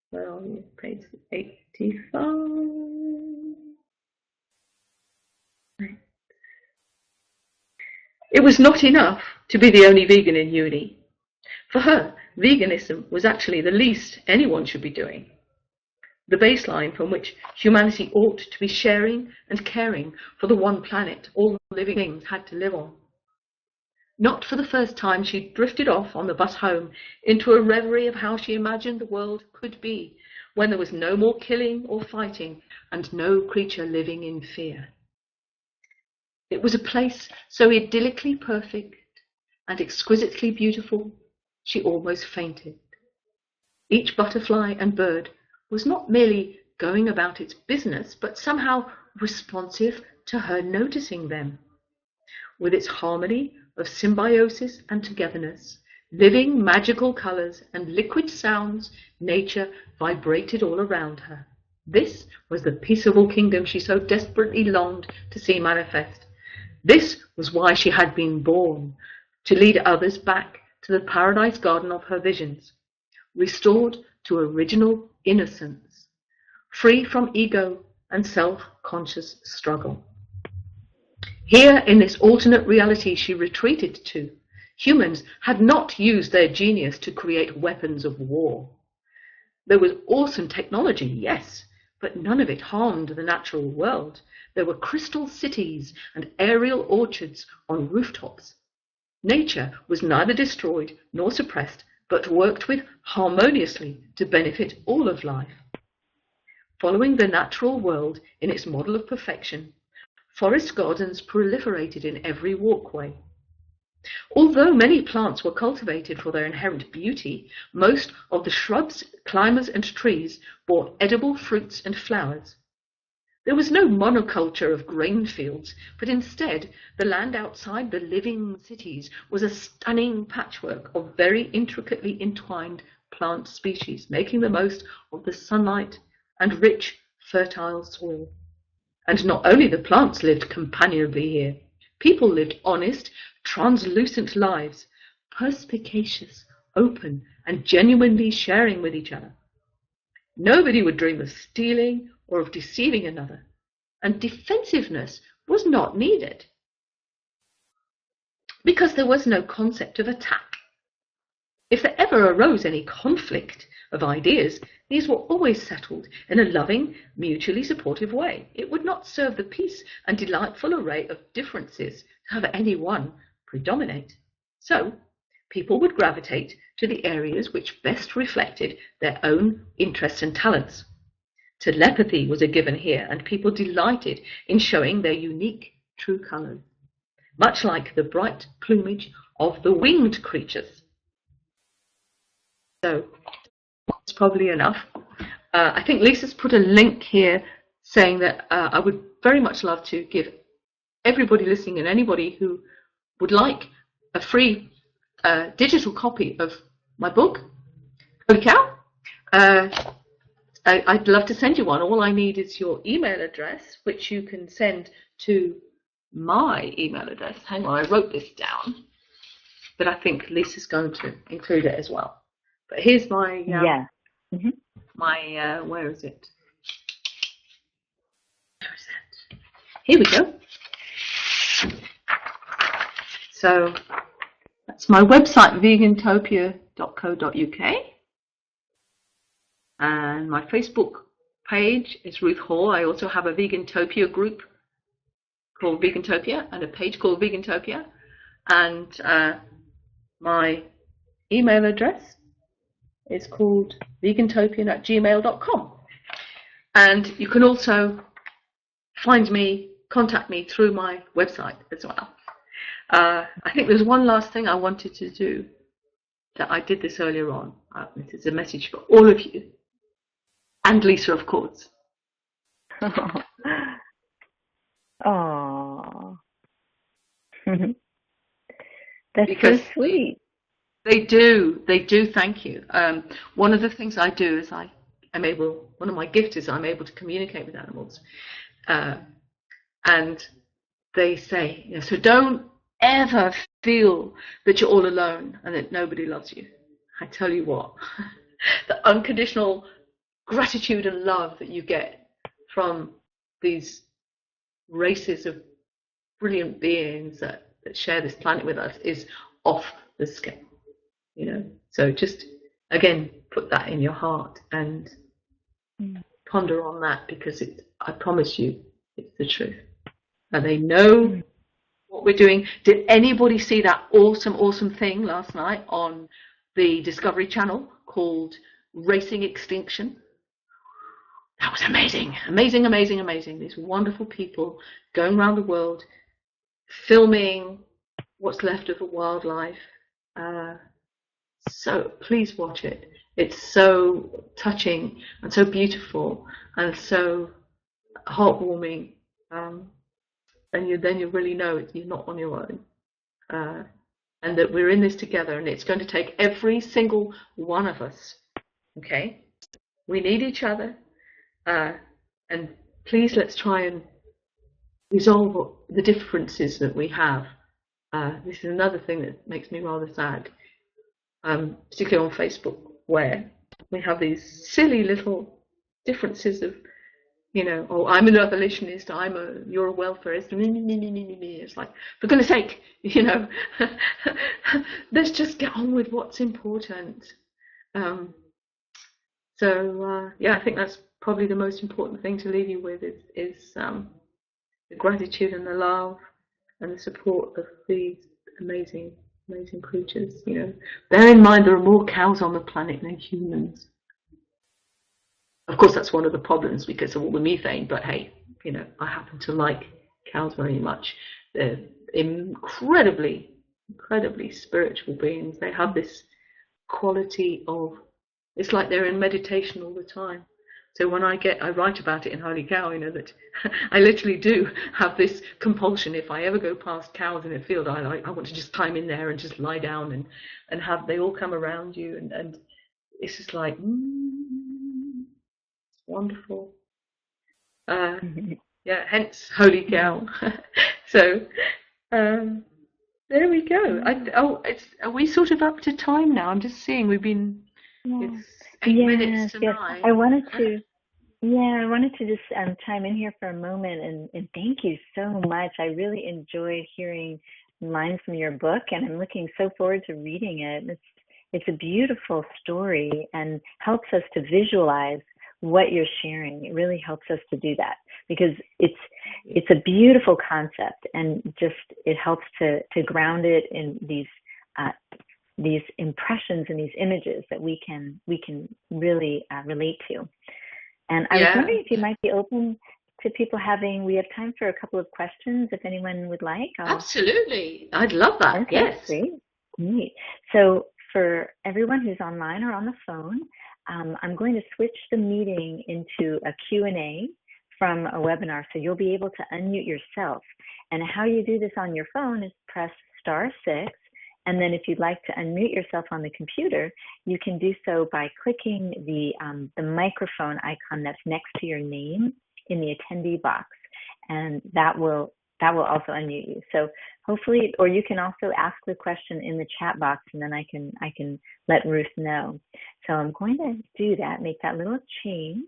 Where are we? Page 85. It was not enough to be the only vegan in uni. For her, veganism was actually the least anyone should be doing. The baseline from which humanity ought to be sharing and caring for the one planet all living things had to live on. Not for the first time, she drifted off on the bus home into a reverie of how she imagined the world could be when there was no more killing or fighting and no creature living in fear. It was a place so idyllically perfect and exquisitely beautiful, she almost fainted. Each butterfly and bird was not merely going about its business, but somehow responsive to her noticing them. With its harmony of symbiosis and togetherness, living magical colours and liquid sounds, nature vibrated all around her. This was the peaceable kingdom she so desperately longed to see manifest. This was why she had been born, to lead others back to the paradise garden of her visions, restored to original innocence. free from ego and self-conscious struggle. Here, in this alternate reality she retreated to, humans had not used their genius to create weapons of war. There was awesome technology, yes, but none of it harmed the natural world. There were crystal cities and aerial orchards on rooftops. Nature was neither destroyed nor suppressed, but worked with harmoniously to benefit all of life. Following the natural world in its model of perfection, forest gardens proliferated in every walkway. Although many plants were cultivated for their inherent beauty, most of the shrubs, climbers, and trees bore edible fruits and flowers. There was no monoculture of grain fields, but instead the land outside the living cities was a stunning patchwork of very intricately entwined plant species, making the most of the sunlight and rich, fertile soil. And not only the plants lived companionably here, people lived honest, translucent lives, perspicacious, open, and genuinely sharing with each other. Nobody would dream of stealing or of deceiving another, and defensiveness was not needed because there was no concept of attack. If there ever arose any conflict of ideas, these were always settled in a loving, mutually supportive way. It would not serve the peace and delightful array of differences to have any one predominate. So, people would gravitate to the areas which best reflected their own interests and talents. Telepathy was a given here, and people delighted in showing their unique true colours, much like the bright plumage of the winged creatures. So, that's probably enough. I think Lisa's put a link here saying that I would very much love to give everybody listening and anybody who would like a free digital copy of my book, Holy Cow. I'd love to send you one. All I need is your email address, which you can send to my email address. Hang on, I wrote this down, but I think Lisa's going to include it as well. But here's my my where is it? Where is it? Here we go. So that's my website, vegantopia.co.uk. And my Facebook page is Ruth Hawe. I also have a Vegantopia group called Vegantopia and a page called Vegantopia. And my email address is called vegantopian@gmail.com. And you can also find me, contact me through my website as well. I think there's one last thing I wanted to do that I did this earlier on. This is a message for all of you. And Lisa, of course.
Oh, that's because so sweet.
They do, thank you. One of the things I do is one of my gifts is I'm able to communicate with animals. And they say, so don't ever feel that you're all alone and that nobody loves you. I tell you what, the unconditional gratitude and love that you get from these races of brilliant beings that share this planet with us is off the scale. So just again put that in your heart and ponder on that, because I promise you it's the truth. And they know what we're doing. Did anybody see that awesome thing last night on the Discovery Channel called Racing Extinction? That was amazing. These wonderful people going around the world filming what's left of the wildlife. So please watch it. It's so touching and so beautiful and so heartwarming. And then you really know you're not on your own. And that we're in this together, and it's going to take every single one of us. Okay? We need each other. And please let's try and resolve the differences that we have. This is another thing that makes me rather sad, particularly on Facebook, where we have these silly little differences of, oh, I'm an abolitionist, you're a welfarist. It's like, for goodness sake, let's just get on with what's important. Yeah, I think that's probably the most important thing to leave you with is the gratitude and the love and the support of these amazing, amazing creatures. Bear in mind there are more cows on the planet than humans. Of course, that's one of the problems because of all the methane, but hey, I happen to like cows very much. They're incredibly, incredibly spiritual beings. They have this quality of, it's like they're in meditation all the time. So when I write about it in Holy Cow, that I literally do have this compulsion. If I ever go past cows in a field, I want to just climb in there and just lie down and have, they all come around you and it's just like, wonderful. Yeah, hence Holy Cow. So there we go. Are we sort of up to time now? I'm just seeing we've been. It's 8 minutes to 9.
I wanted to just chime in here for a moment and thank you so much. I really enjoyed hearing lines from your book, and I'm looking so forward to reading it. It's a beautiful story and helps us to visualize what you're sharing. It really helps us to do that because it's a beautiful concept, and just it helps to ground it in these impressions and these images that we can really relate to. And I was wondering if you might be open to people we have time for a couple of questions if anyone would like.
Absolutely. I'd love that.
Okay,
yes.
Great. Neat. So for everyone who's online or on the phone, I'm going to switch the meeting into a Q&A from a webinar. So you'll be able to unmute yourself. And how you do this on your phone is press *6. And then if you'd like to unmute yourself on the computer, you can do so by clicking the microphone icon that's next to your name in the attendee box. And that will also unmute you. So hopefully, or you can also ask the question in the chat box, and then I can let Ruth know. So I'm going to do that, make that little change.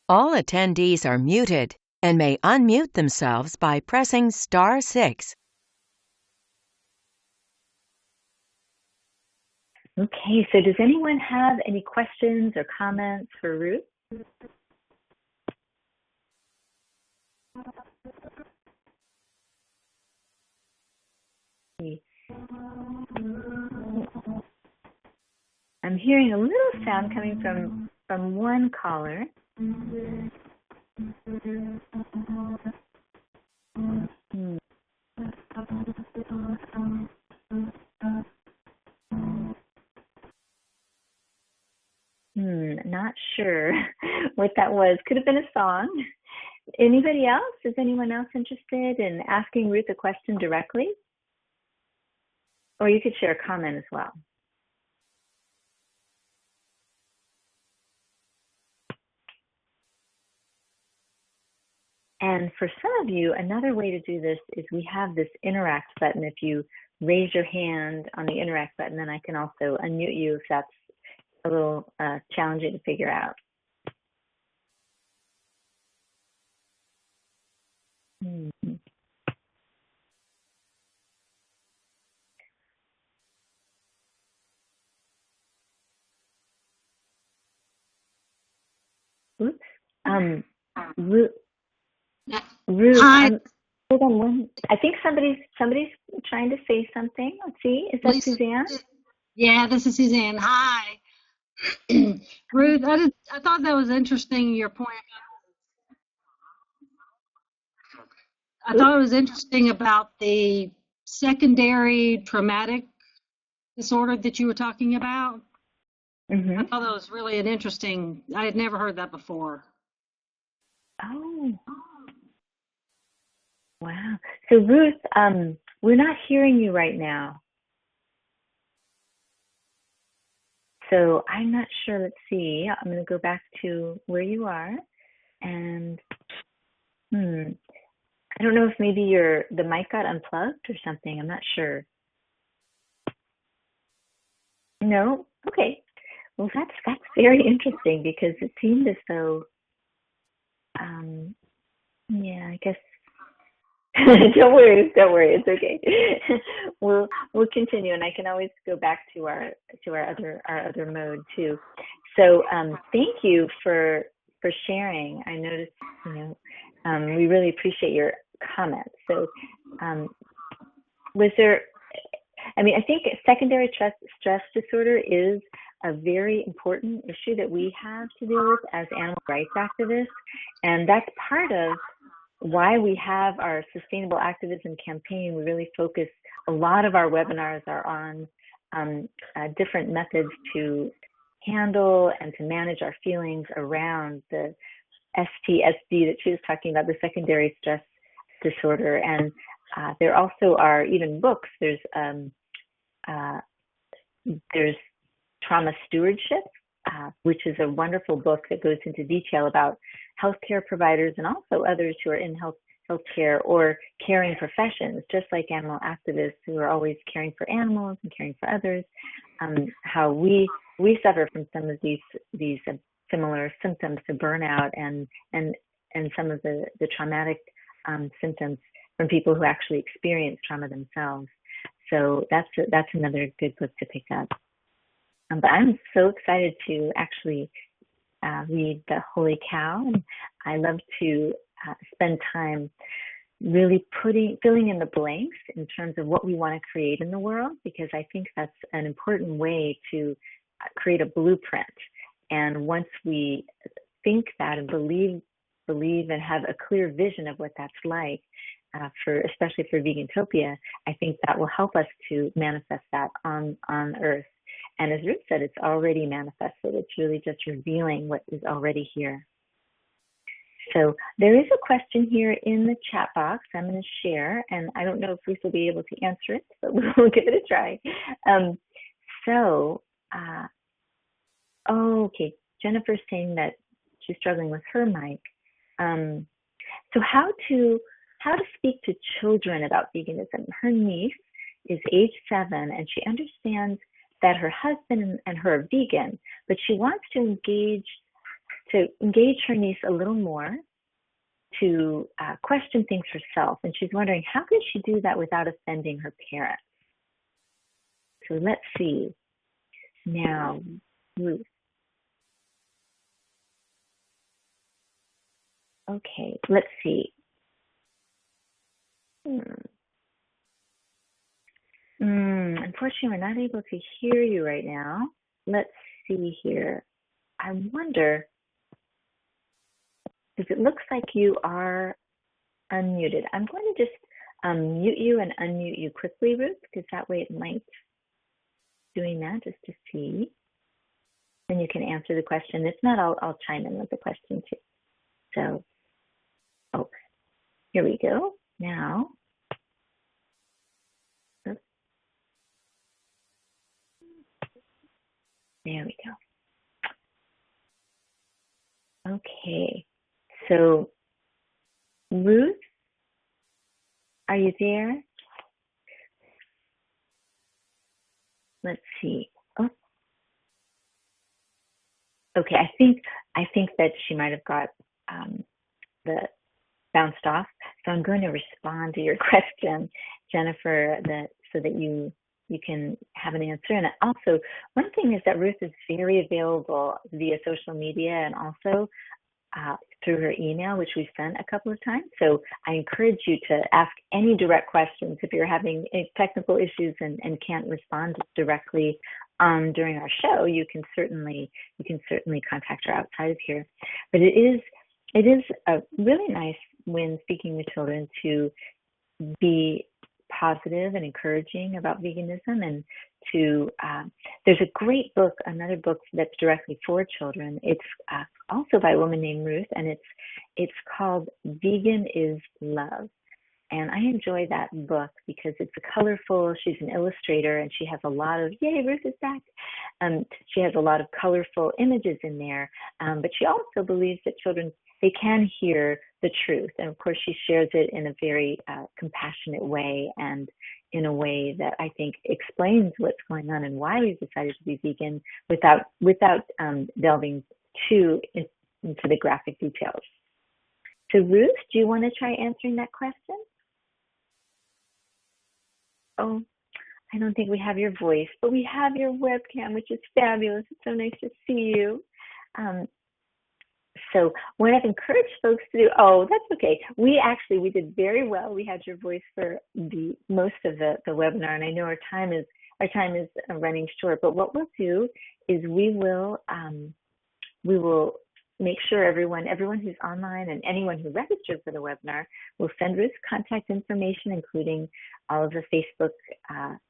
All attendees are muted and may unmute themselves by pressing *6.
Okay, so does anyone have any questions or comments for Ruth? I'm hearing a little sound coming from one caller. Not sure what that was. Could have been a song. Anybody else? Is anyone else interested in asking Ruth a question directly? Or you could share a comment as well. And for some of you, another way to do this is we have this interact button. If you raise your hand on the interact button, then I can also unmute you if that's a little challenging to figure out. Oops. Ruth,
Hi.
Hold on one. I think somebody's trying to say something. Let's see. Is that
Lisa,
Suzanne?
Yeah, this is Suzanne. Hi. Ruth, I thought that was interesting, your point. I thought it was interesting about the secondary traumatic disorder that you were talking about. I thought that was really I had never heard that before.
Oh. Wow. So Ruth, we're not hearing you right now. So I'm not sure. Let's see. I'm going to go back to where you are. And I don't know if maybe the mic got unplugged or something. I'm not sure. No? Okay. Well, that's very interesting because it seemed as though, yeah, I guess. Don't worry, it's okay. We'll continue, and I can always go back to our other mode too. So thank you for sharing. I noticed, we really appreciate your comments. So was there? I mean, I think secondary stress disorder is a very important issue that we have to deal with as animal rights activists, and that's part of why we have our sustainable activism campaign. We really focus, a lot of our webinars are on different methods to handle and to manage our feelings around the STSD that she was talking about, the secondary stress disorder. And there also are even books. There's Trauma Stewardship, which is a wonderful book that goes into detail about healthcare providers and also others who are in healthcare or caring professions, just like animal activists who are always caring for animals and caring for others, how we suffer from some of these similar symptoms to burnout and some of the traumatic symptoms from people who actually experience trauma themselves. So that's another good book to pick up. But I'm so excited to actually read The Holy Cow, and I love to spend time really filling in the blanks in terms of what we want to create in the world, because I think that's an important way to create a blueprint. And once we think that and believe and have a clear vision of what that's like, especially for Vegantopia, I think that will help us to manifest that on Earth. And as Ruth said, it's already manifested. It's really just revealing what is already here. So there is a question here in the chat box I'm going to share, and I don't know if Ruth will be able to answer it, but we'll give it a try. Okay, Jennifer's saying that she's struggling with her mic. So how to speak to children about veganism? Her niece is age 7, and she understands that her husband and her are vegan, but she wants to engage her niece a little more, to question things herself. And she's wondering, how can she do that without offending her parents? So let's see. Now, Ruth. Okay, let's see. Unfortunately, we're not able to hear you right now. Let's see here. I wonder, because it looks like you are unmuted. I'm going to just mute you and unmute you quickly, Ruth, because that way it might doing that just to see. And you can answer the question. If not, I'll chime in with the question too. So, here we go. Now, there we go. Okay, so Ruth, are you there? Let's see. Oh, okay. I think that she might have got bounced off. So I'm going to respond to your question, Jennifer, so that you can have an answer. And also, one thing is that Ruth is very available via social media and also through her email, which we sent a couple of times. So I encourage you to ask any direct questions. If you're having any technical issues and can't respond directly during our show, you can certainly contact her outside of here. But it is a really nice when speaking with children to be positive and encouraging about veganism, and to there's a great book, another book that's directly for children. It's also by a woman named Ruth, and it's called Vegan is Love. And I enjoy that book because it's colorful. She's an illustrator, and she has a lot of, yay, Ruth is back. She has a lot of colorful images in there, but she also believes that children they can hear the truth. And of course, she shares it in a very compassionate way, and in a way that I think explains what's going on and why we've decided to be vegan without delving too into the graphic details. So Ruth, do you want to try answering that question? Oh, I don't think we have your voice, but we have your webcam, which is fabulous. It's so nice to see you. So what I've encouraged folks to do, oh, that's okay. We did very well. We had your voice for the most of the webinar, and I know our time is running short, but what we'll do is we will make sure everyone who's online and anyone who registered for the webinar will send Ruth's contact information, including all of the Facebook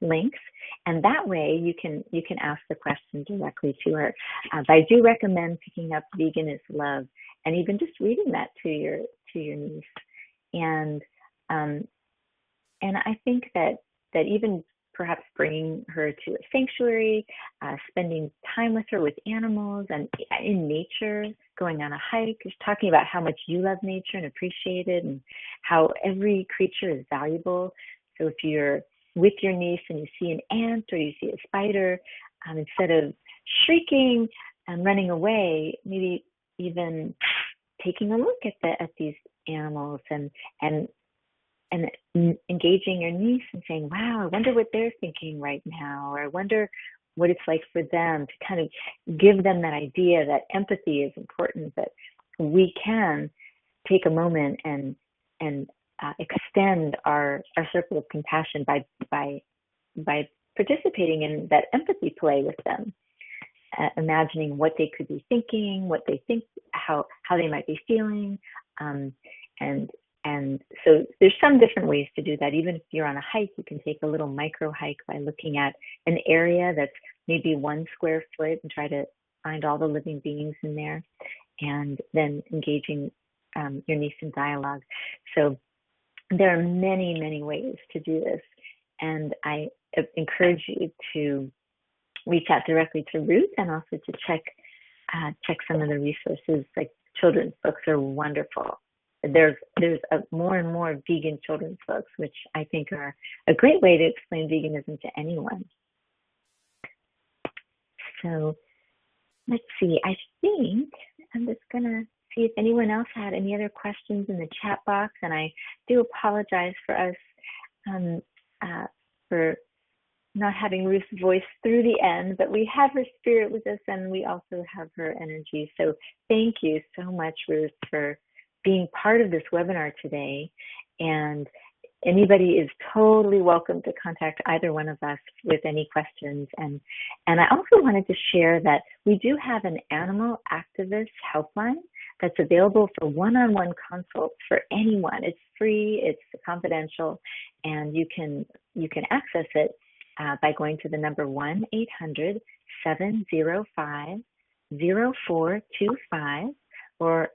links, and that way you can ask the question directly to her. But I do recommend picking up Vegan is Love and even just reading that to your niece, and I think that even perhaps bringing her to a sanctuary, spending time with her with animals and in nature, going on a hike, just talking about how much you love nature and appreciate it, and how every creature is valuable. So if you're with your niece and you see an ant or you see a spider, instead of shrieking and running away, maybe even taking a look at these animals and engaging your niece and saying, wow, I wonder what they're thinking right now, or I wonder what it's like for them, to kind of give them that idea that empathy is important, that we can take a moment and extend our circle of compassion by participating in that empathy play with them, imagining what they could be thinking, what they think, how they might be feeling, and so there's some different ways to do that. Even if you're on a hike, you can take a little micro hike by looking at an area that's maybe 1 square foot and try to find all the living beings in there, and then engaging your niece in dialogue. So there are many, many ways to do this. And I encourage you to reach out directly to Ruth, and also to check some of the resources. Like children's books are wonderful. There's more and more vegan children's books, which I think are a great way to explain veganism to anyone. So let's see, I think I'm just gonna see if anyone else had any other questions in the chat box, and I do apologize for us for not having Ruth's voice through the end, but we have her spirit with us, and we also have her energy. So thank you so much, Ruth, for being part of this webinar today. And anybody is totally welcome to contact either one of us with any questions. And I also wanted to share that we do have an animal activist helpline that's available for one-on-one consults for anyone. It's free, it's confidential, and you can access it by going to the number 1-800-705-0425 or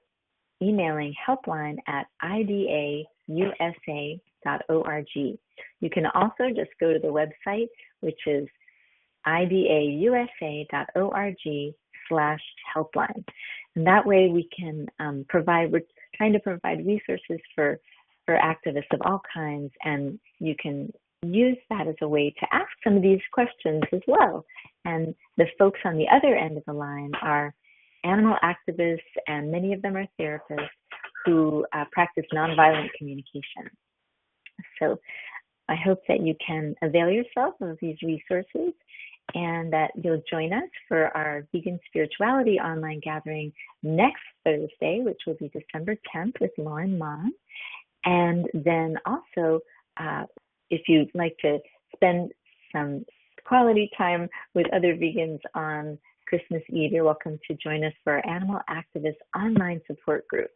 emailing helpline@idausa.org. You can also just go to the website, which is idausa.org/helpline. And that way we can we're trying to provide resources for activists of all kinds, and you can use that as a way to ask some of these questions as well. And the folks on the other end of the line are animal activists, and many of them are therapists who practice nonviolent communication. So I hope that you can avail yourself of these resources, and that you'll join us for our Vegan Spirituality online gathering next Thursday, which will be December 10th with Lauren Mon. And then also, if you'd like to spend some quality time with other vegans on Christmas Eve, you're welcome to join us for our Animal Activist online support group.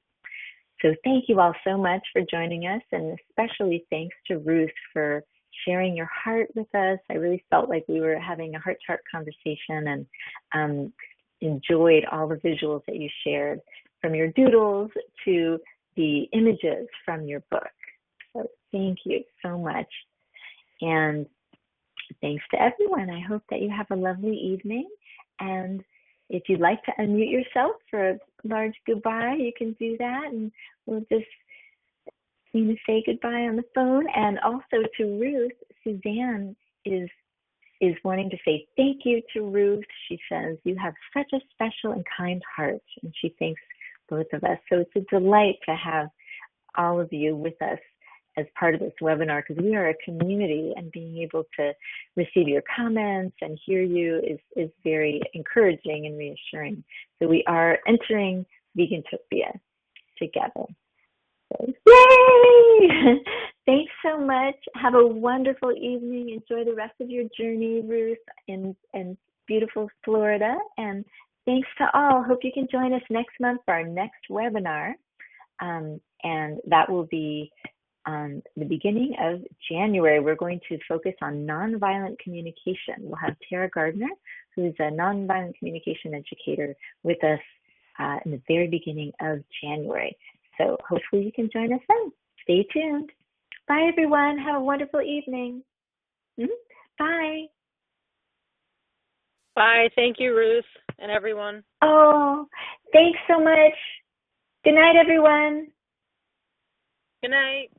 So thank you all so much for joining us, and especially thanks to Ruth for sharing your heart with us. I really felt like we were having a heart-to-heart conversation, and enjoyed all the visuals that you shared, from your doodles to the images from your book. So thank you so much. And thanks to everyone. I hope that you have a lovely evening, and if you'd like to unmute yourself for a large goodbye, you can do that, and we'll just say goodbye on the phone. And also to Ruth, Suzanne is wanting to say thank you to Ruth. She says, you have such a special and kind heart, and she thanks both of us. So it's a delight to have all of you with us as part of this webinar, because we are a community, and being able to receive your comments and hear you is very encouraging and reassuring. So we are entering Vegantopia together. So, yay! Thanks so much. Have a wonderful evening. Enjoy the rest of your journey, Ruth, in beautiful Florida. And thanks to all. Hope you can join us next month for our next webinar. And that will be on the beginning of January. We're going to focus on nonviolent communication. We'll have Tara Gardner, who's a nonviolent communication educator, with us in the very beginning of January. So hopefully you can join us then. Stay tuned. Bye, everyone. Have a wonderful evening. Bye.
Bye. Thank you, Ruth, and everyone.
Oh, thanks so much. Good night, everyone.
Good night.